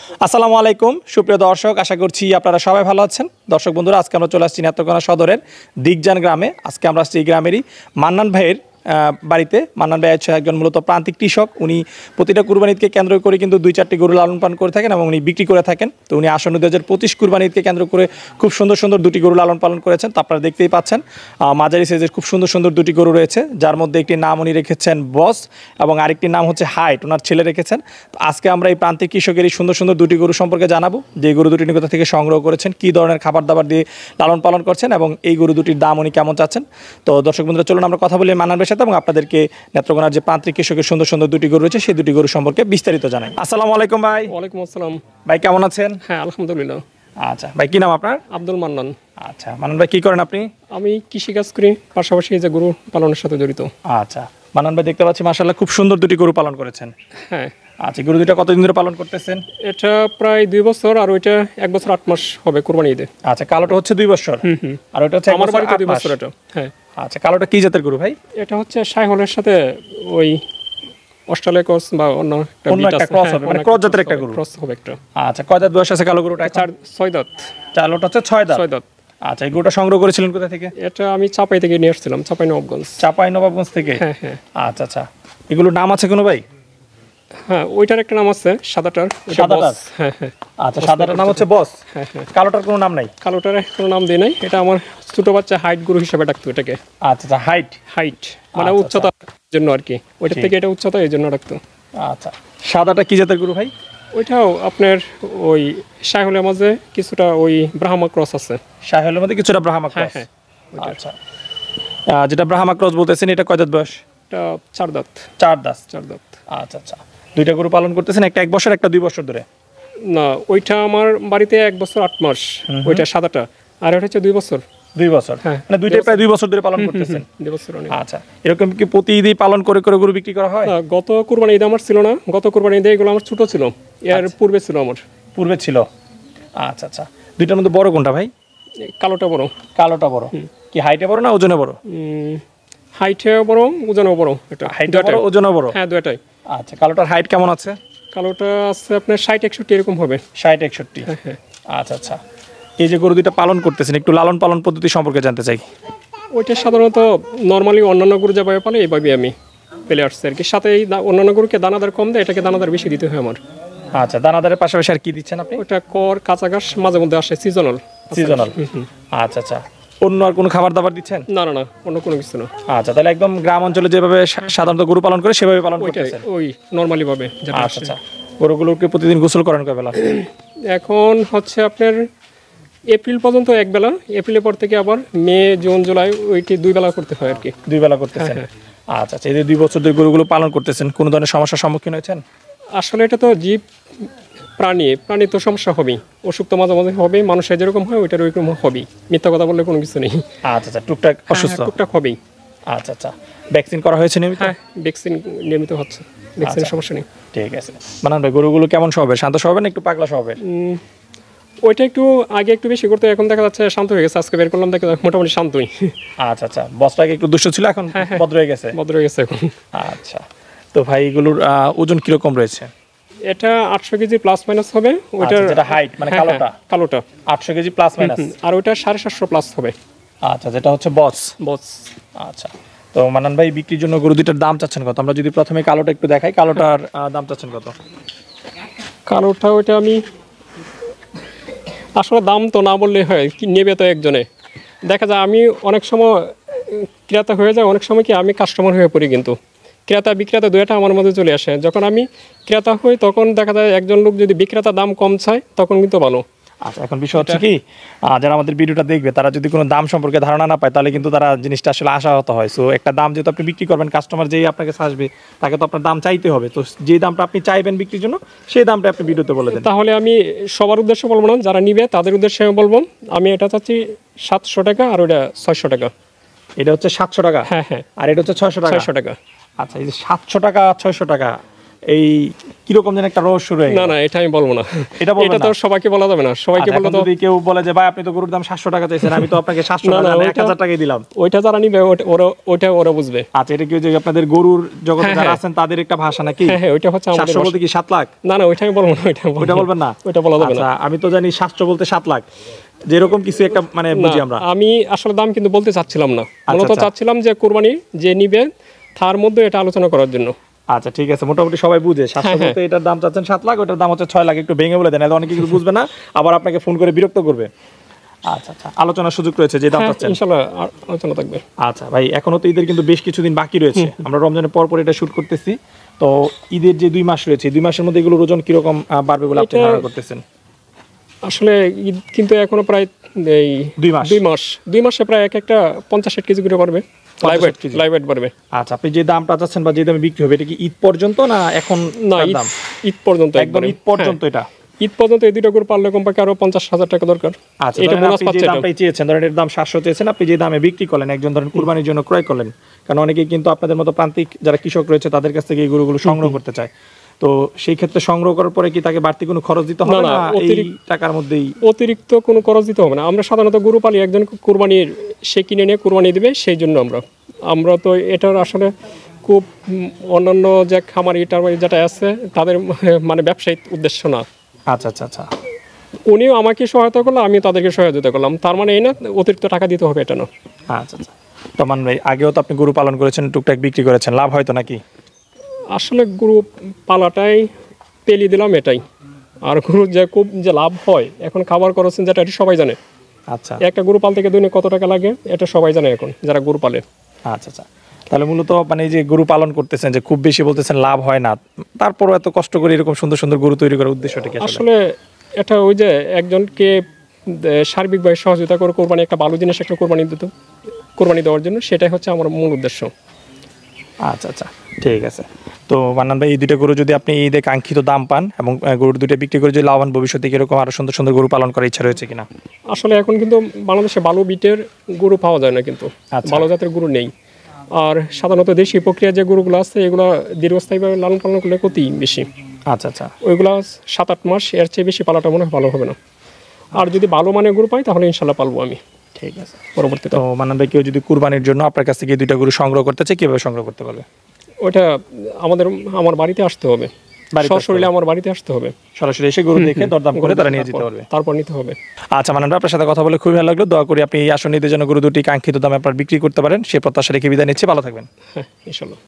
আসসালামু আলাইকুম সুপ্রিয় দর্শক, আশা করছি আপনারা সবাই ভালো আছেন। দর্শক বন্ধুরা, আজকে আমরা চলে আসছি নেত্রকোনা সদরের দিগজান গ্রামে। আজকে আমরা আসছি এই গ্রামেরই মান্নান ভাইয়ের বাড়িতে। মান্নান ভাই হচ্ছে একজন মূলত প্রান্তিক কৃষক। উনি প্রতিটা কুরবানিকে কেন্দ্র করে কিন্তু 2-4টি গরু লালন পালন করে থাকেন এবং উনি বিক্রি করে থাকেন। তো উনি আসন্ন 2025 কুরবানিকে কেন্দ্র করে খুব সুন্দর সুন্দর দুটি গরু লালন পালন করেছেন। তো আপনারা দেখতেই পাচ্ছেন মাঝারি সাইজের খুব সুন্দর সুন্দর দুটি গরু রয়েছে, যার মধ্যে একটি নাম উনি রেখেছেন বস এবং আরেকটি নাম হচ্ছে হাইট, ওনার ছেলে রেখেছেন। তো আজকে আমরা এই প্রান্তিক কৃষকের এই সুন্দর সুন্দর দুটি গরু সম্পর্কে জানাবো, যে গরু দুটি কোথা থেকে সংগ্রহ করেছেন, কী ধরনের খাবার দাবার দিয়ে লালন পালন করছেন এবং এই গরু দুটির দাম উনি কেমন চাচ্ছেন। তো দর্শক বন্ধুরা, চলুন আমরা কথা বলি মান্নান ভাইয়ের সাথে এবং আপনাদেরকে নেত্রকোনার যে প্রান্তিক কৃষকের সুন্দর সুন্দর দুটি গরু রয়েছে সেই দুটি গরু সম্পর্কে বিস্তারিত জানাই। আসসালামু আলাইকুম ভাই। ওয়ালাইকুম আসসালাম। ভাই কেমন আছেন? হ্যাঁ, আলহামদুলিল্লাহ। আচ্ছা ভাই, কি নাম আপনার? আব্দুল মান্নান। আচ্ছা মান্নান ভাই, কি করেন আপনি? আমি কৃষিকাজ করি, পাশাপাশি এই যে গরু পালনের সাথে জড়িত। আচ্ছা মান্নান ভাই, দেখতে পাচ্ছি মাশাআল্লাহ খুব সুন্দর দুটি গরু পালন করেছেন। হ্যাঁ। আচ্ছা, গরু দুটো কতদিন ধরে পালন করতেছেন? এটা প্রায় 2 বছর, আর ওইটা 1 বছর 8 মাস হবে কুরবানি ঈদে। আচ্ছা, কালোটা হচ্ছে 2 বছর আর ওটা হচ্ছে আমার বাড়িতে 2 বছর এটা। হ্যাঁ। আচ্ছা, কালোটা কি জাতের গরু ভাই? এটা হচ্ছে শাইহলের সাথে ওই অস্ট্রেলিয়া ক্রস বা অন্য একটা ক্রস হবে, মানে ক্রস জাতের একটা গরু। ক্রস হবে একটা। আচ্ছা, কয় দাঁত বয়স আছে কালো গরুটা? 6 দাঁত। কালোটা হচ্ছে 6 দাঁত। 6 দাঁত। আচ্ছা, এই গরুটা সংগ্রহ করেছিলেন কোথা থেকে? এটা আমি চাপাই থেকে নিয়ে আসছিলাম, চাঁপাইনবাবগঞ্জ। চাঁপাইনবাবগঞ্জ থেকে? হ্যাঁ হ্যাঁ। আচ্ছা আচ্ছা, এগুলোর নাম আছে কোনো ভাই? হ্যাঁ, ওইটার একটা নাম আছে, সাদাটার। সাদাটার? হ্যাঁ হ্যাঁ। আচ্ছা, সাদাটার নাম হচ্ছে বস। হ্যাঁ হ্যাঁ। কালোটার কোনো নাম নাই? কালোটার কোনো নাম দেই নাই, এটা আমার ছোট বাচ্চা হাইট গরু হিসেবে ডাকতো এটাকে। আচ্ছা আচ্ছা, হাইট। হাইট মানে উচ্চতার জন্য আর কি, ওইটার থেকে এটা উচ্চতা এই জন্য ডাকতো। আচ্ছা, সাদাটা কি জাতের গরু ভাই? ওইটাও আপনার ওই শাইহলের মাঝে কিছুটা ওই ব্রাহ্মা ক্রস আছে। শাইহলের মধ্যে কিছুটা ব্রাহ্মা ক্রস? হ্যাঁ হ্যাঁ। আচ্ছা, যেটা ব্রাহ্মা ক্রস বলতেছেন, এটা কয় দাঁত বয়স? এটা 4 দাঁত। 4 দাঁত। 4 দাঁত। আচ্ছা আচ্ছা, দুইটা গরু পালন করতেছেন, একটা 1 বছর, একটা 2 বছর ধরে? না, ওইটা আমার বাড়িতে 1 বছর 8 মাস, ওইটা সাদাটা। আর এটা হচ্ছে 2 বছর। 2 বছর? হ্যাঁ, মানে দুইটাই প্রায় 2 বছর ধরে পালন করতেছেন? 2 বছর অনেক। আচ্ছা, এরকম কি প্রতি ঈদেই পালন করে করে গরু বিক্রি করা হয়? না, গত কুরবানি ঈদ আমার ছিল না, গত কুরবানি ঈদে এগুলো আমার ছোট ছিল, এর পূর্বে ছিল আমার। পূর্বে ছিল? আচ্ছা আচ্ছা, দুইটার মধ্যে বড় কোনটা ভাই? কালোটা বড়। কালোটা বড়? কি হাইটে বড় না ওজনে বড়? হাইটে বড়, ওজনেও বড়। এটা হাইটে বড়, ওজনে বড়? হ্যাঁ, দুটাই। আচ্ছা, কালোটার হাইট কেমন আছে? কালোটা আছে আপনার 60-61 এরকম হবে। 60-61? আচ্ছা আচ্ছা, এই যে গরু দুইটা পালন করতেছেন, একটু লালন পালন পদ্ধতি সম্পর্কে জানতে চাই। ওইটা সাধারণত নর্মালি অন্যান্য গরু যেভাবে পালে এইভাবে আমি পেলে আসছি আর কি। সাথে এই অন্যান্য গরুকে দানাদার কম দেয়, এটাকে দানাদার বেশি দিতে হয় আমার। আচ্ছা, দানাদারের পাশাপাশি আর কি দিচ্ছেন আপনি? ওইটা কর, কাঁচা ঘাস মাঝে মধ্যে আসে, সিজনাল। সিজনাল? আচ্ছা আচ্ছা, অন্য আর কোনো খাবার দাবার দিচ্ছেন? না না না, অন্য কোনো কিছু না। আচ্ছা, তাহলে একদম গ্রাম অঞ্চলে যেভাবে সাধারণত গরু পালন করে সেভাবে পালন করতেছেন? ওই নর্মালি ভাবে যেটা আচ্ছা আচ্ছা, গরুগুলোকে প্রতিদিন গোসল করেন কয় বেলা? এখন হচ্ছে আপনার এপ্রিল পর্যন্ত 1 বেলা, এপ্রিলের পর থেকে আবার মে, জুন, জুলাই ওইটি 2 বেলা করতে হয় আর কি। 2 বেলা করতেছেন? আচ্ছা আচ্ছা, এই যে 2 বছর ধরে গরুগুলো পালন করতেছেন, কোনো ধরনের সমস্যার সম্মুখীন হয়েছেন? আসলে এটা তো জীব প্রাণী তো সমস্যা হবেই, অসুখ তো মাঝে মাঝে হবে, মানুষের যেরকম হয় ওইটার ওইরকম হবেই, মিথ্যা কথা বললে কোনো কিছু নেই। আচ্ছা আচ্ছা, টুকটাক অসুস্থ? টুকটাক হবেই। আচ্ছা আচ্ছা, ভ্যাকসিন করা হয়েছে নিয়মিত? হ্যাঁ, ভ্যাকসিন নিয়মিত হচ্ছে, ভ্যাকসিনের সমস্যা নেই। ঠিক আছে। মানান ভাই, গরুগুলো কেমন স্বভাবের? শান্ত স্বভাবের না একটু পাগলা স্বভাবের? ওইটা একটু আগে একটু বেশি করতে, এখন দেখা যাচ্ছে শান্ত হয়ে গেছে। আজকে বের করলাম, দেখা মোটামুটি শান্তই। আচ্ছা আচ্ছা, বসটাকে একটু দুষ্ট ছিল, এখন ভদ্র হয়ে গেছে? ভদ্র হয়ে গেছে এখন। আচ্ছা, তো ভাই এগুলোর ওজন কিরকম রয়েছে? এটা 800 কেজি প্লাস মাইনাস হবে। ওইটার যেটা হাইট মানে কালোটা? কালোটা 800 কেজি প্লাস মাইনাস। আর ওইটা 750 প্লাস হবে। আচ্ছা, যেটা হচ্ছে বস? আচ্ছা, তো মানান ভাই বিক্রির জন্য গরু দুইটার দাম চাচ্ছেন কত? আমরা যদি প্রথমে কালোটা একটু দেখাই, কালোটার দাম চাচ্ছেন কত? কালোটা ওইটা আমি আসলে দাম তো না বললে হয়, কি নেবে তো একজনে। দেখা যায় আমি অনেক সময় ক্রেতা হয়ে যায়, অনেক সময় কি আমি কাস্টমার হয়ে পড়ি, কিন্তু ক্রেতা বিক্রেতা দুইটা আমার মধ্যে চলে আসে। যখন আমি ক্রেতা হই তখন দেখা যায় একজন লোক যদি বিক্রেতা দাম কম চায় তখন কিন্তু ভালো। আচ্ছা, এখন বিষয় হচ্ছে কি, যারা আমাদের ভিডিওটা দেখবে তারা যদি কোনো দাম সম্পর্কে ধারণা না পায় তাহলে কিন্তু তারা জিনিসটা আসলে আশাহত হয়। সো একটা দাম যেহেতু আপনি বিক্রি করবেন, কাস্টমার যেই আপনাকে আসবে তাকে তো আপনার দাম চাইতে হবে। তো যে দামটা আপনি চাইবেন বিক্রির জন্য সেই দামটা আপনি ভিডিওতে বলে দেন। তাহলে আমি সবার উদ্দেশ্যে বলবো না, যারা নিবে তাদের উদ্দেশ্যে বলবো আমি এটা চাচ্ছি 700 টাকা, আর ওটা 600 টাকা। এটা হচ্ছে 700 টাকা? হ্যাঁ হ্যাঁ। আর এটা হচ্ছে 600 টাকা? 600 টাকা। আচ্ছা, এই যে 700 টাকা 600 টাকা, এই কিরকম যেন একটা রহস্য রয়ে না গেল। না, এটা আমি বলবো না, এটা বলবেন এটা তো না? সবাইকে বলা যাবে না, সবাইকে আচ্ছা, বললে এখন তো যদি কেউ বলে যে ভাই আপনি তো গরুর দাম 700 টাকা চাইছেন, আমি তো আপনাকে 700 না, টাকা না, না, ওইটা- 1000 টাকাই দিলাম। ওইটা যারা নিবে ওরা বুঝবে। আচ্ছা, এটা কি ওই যে আপনাদের গরুর জগতে হ্যাঁ, যারা হ্যাঁ। আছেন তাদের একটা ভাষা নাকি? হ্যাঁ হ্যাঁ, ওইটা হচ্ছে আমাদের 700 বলতে কি 7 লাখ? না না, ওইটা আমি বলবো না, ওইটা বলবেন না? ওইটা বলা যাবে না। আচ্ছা, আমি তো জানি 700 বলতে 7 লাখ, যেরকম কিছু একটা মানে বুঝি না, আমরা। আমি আসলে দাম কিন্তু বলতে চাচ্ছিলাম না, মূলত আচ্ছা। চাচ্ছিলাম যে কোরবানি যে নিবে তার মধ্যে এটা আলোচনা করার জন্য। আচ্ছা, ঠিক আছে, মোটামুটি সবাই বুঝে 700 হ্যাঁ, বলতে এটার দাম চাচ্ছেন 7 লাখ, ওটার দাম হচ্ছে 6 লাখ। একটু ভেঙে বলে দেন, এত অনেকে কিছু বুঝবে না, আবার আপনাকে ফোন করে বিরক্ত করবে। আচ্ছা আচ্ছা, আলোচনার সুযোগ রয়েছে যে দাম হ্যাঁ, চাচ্ছেন। ইনশাআল্লাহ আলোচনা থাকবে। আচ্ছা ভাই, এখনো তো ঈদের কিন্তু বেশ কিছুদিন বাকি রয়েছে, আমরা রমজানের পর পর এটা শুট করতেছি। তো ঈদের যে 2 মাস রয়েছে, 2 মাসের মধ্যে এগুলোর ওজন কিরকম বাড়বে বলে আপনি এটা- ধারণা করতেছেন? আসলে ঈদ কিন্তু এখনো প্রায় এই 2 মাস। 2 মাসে প্রায় একটা 50-60 কেজি করে পারবে, 50 কেজি। লাইভ ওয়েট পারবে। আচ্ছা, আপনি যে দামটা চাচ্ছেন বা যে দামে বিক্রি হবে, এটা কি ঈদ পর্যন্ত না এখন না, তার ঈদ- দাম ঈদ পর্যন্ত একদম একবারে। ঈদ পর্যন্ত? এটা হ্যাঁ, ঈদ পর্যন্ত এই দুটো গরু পারলে কমপক্ষে আরো 50,000 টাকা দরকার। আচ্ছা, এটা ধরেন বোনাস আপনি যে পাচ্ছে এটা। দামটাই চেয়েছেন, ধরেন এর দাম 700 চেয়েছেন, আপনি যে দামে বিক্রি করলেন, একজন ধরেন কুরবানির জন্য ক্রয় করলেন, কারণ অনেকেই কিন্তু আপনাদের মতো প্রান্তিক যারা কৃষক রয়েছে তাদের কাছ থেকে এই গরুগুলো সংগ্রহ করতে চায়। তো সেই ক্ষেত্রে সংগ্রহ করার পরে কি তাকে বাড়তি কোনো খরচ দিতে হবে না, না, এই অতিরিক্ত- টাকার মধ্যেই? অতিরিক্ত কোনো খরচ দিতে হবে না। আমরা সাধারণত গরু পালি, একজন কুরবানির সে কিনে নিয়ে কুরবানি দিবে, সেই জন্য আমরা তো এটার আসলে খুব অন্যান্য যে খামারি টামারি যেটা আছে তাদের মানে ব্যবসায়িক উদ্দেশ্য না। আচ্ছা আচ্ছা আচ্ছা, উনিও আমাকে সহায়তা করলো, আমি তাদেরকে সহায়তা করলাম, তার মানে এই না অতিরিক্ত টাকা দিতে হবে এটা না। আচ্ছা আচ্ছা। তো মান ভাই, আগেও তো আপনি গরু পালন করেছেন, টুকটাক বিক্রি করেছেন, লাভ হয়তো নাকি? আসলে গরু পালাটাই পেলি দিলাম এটাই। আর গরুর যে খুব যে লাভ হয় এখন খাবার খরচ যেটা, এটা সবাই জানে। আচ্ছা একটা গরু পালতে গিয়ে দৈনিক কত টাকা লাগে এটা সবাই জানে এখন যারা গরু পালে। আচ্ছা আচ্ছা, তাহলে মূলত মানে এই যে গরু পালন করতেছেন, যে খুব বেশি বলতেছেন লাভ হয় না, তারপরও এত কষ্ট করে এরকম সুন্দর সুন্দর গরু তৈরি করার উদ্দেশ্যটা কি আসলে? আসলে এটা ওই যে একজনকে সার্বিকভাবে সহযোগিতা করে কোরবানি, একটা ভালো জিনিস একটা কোরবানি দেওয়ার জন্য, সেটাই হচ্ছে আমার মূল উদ্দেশ্য। আচ্ছা আচ্ছা, ঠিক আছে। তো মান্নান ভাই, এই দুটো গরু যদি আপনি ঈদে কাঙ্ক্ষিত দাম পান এবং গরুর দুটো বিক্রি করে যদি লাভবান, ভবিষ্যতে এরকম আরো সুন্দর সুন্দর গরু পালন করার ইচ্ছা রয়েছে কিনা? আসলে এখন কিন্তু বাংলাদেশে ভালো বিটের গরু পাওয়া যায় না, কিন্তু আচ্ছা। ভালো জাতের গরু নেই। আর সাধারণত দেশি প্রক্রিয়া যে গরুগুলো আছে এগুলো দীর্ঘস্থায়ীভাবে লালন পালন করলে ক্ষতি বেশি। আচ্ছা আচ্ছা, ওইগুলো 7-8 মাস, এর চেয়ে বেশি পালাটা মনে হয় ভালো হবে না। আর যদি ভালো মানের গরু পাই তাহলে ইনশাল্লাহ পালবো আমি ঠিক আছে। পরবর্তীতে। তো মান্নান ভাই, কেউ যদি কুরবানির জন্য আপনার কাছ থেকে এই দুইটা গরু সংগ্রহ করতে চায়, কিভাবে সংগ্রহ করতে পারবে? ওইটা আমার বাড়িতে আসতে হবে, বাড়িতে আসতে সশরীরে আমার বাড়িতে আসতে হবে, সরাসরি এসে গরু দেখে দরদাম করে তারা নিয়ে যেতে পারবে। তারপর নিতে হবে। আচ্ছা মান্নান ভাই, আপনার সাথে কথা বলে খুবই ভালো লাগলো। দোয়া করি আপনি এই আসন ঈদের জন্য গরু দুটি কাঙ্ক্ষিত দামে আপনার বিক্রি করতে পারেন, সে প্রত্যাশা রেখে বিদায় নিচ্ছি। ভালো থাকবেন। হ্যাঁ, ইনশাল্লাহ।